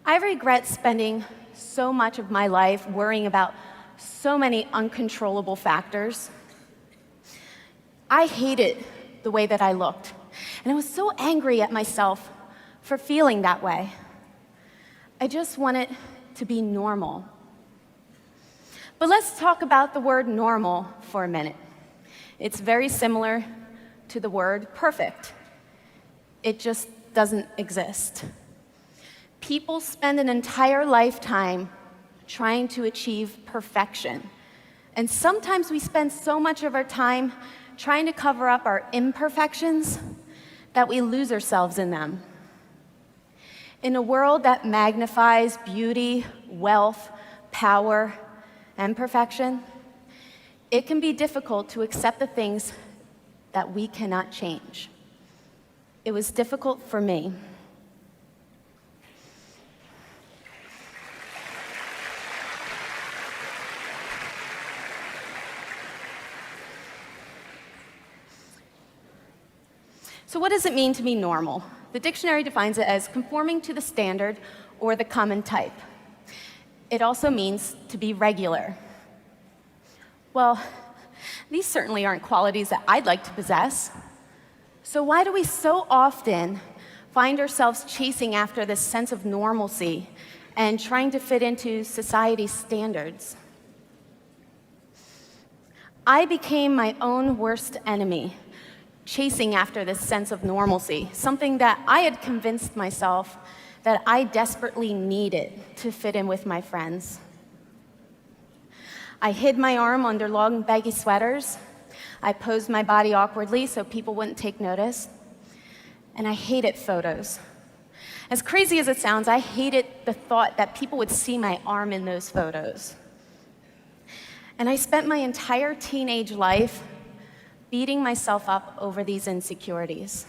I regret spending so much of my life worrying about so many uncontrollable factors. I hated the way that I looked, and I was so angry at myself for feeling that way. I just wanted to be normal. But let's talk about the word normal for a minute. It's very similar to the word perfect. It just doesn't exist. People spend an entire lifetime trying to achieve perfection. And sometimes we spend so much of our time trying to cover up our imperfections that we lose ourselves in them. In a world that magnifies beauty, wealth, power, and perfection, it can be difficult to accept the things that we cannot change. It was difficult for me. So what does it mean to be normal? The dictionary defines it as conforming to the standard or the common type. It also means to be regular. Well, these certainly aren't qualities that I'd like to possess. So why do we so often find ourselves chasing after this sense of normalcy and trying to fit into society's standards? I became my own worst enemy, chasing after this sense of normalcy, something that I had convinced myself that I desperately needed to fit in with my friends. I hid my arm under long, baggy sweaters. I posed my body awkwardly so people wouldn't take notice. And I hated photos. As crazy as it sounds, I hated the thought that people would see my arm in those photos. And I spent my entire teenage life beating myself up over these insecurities.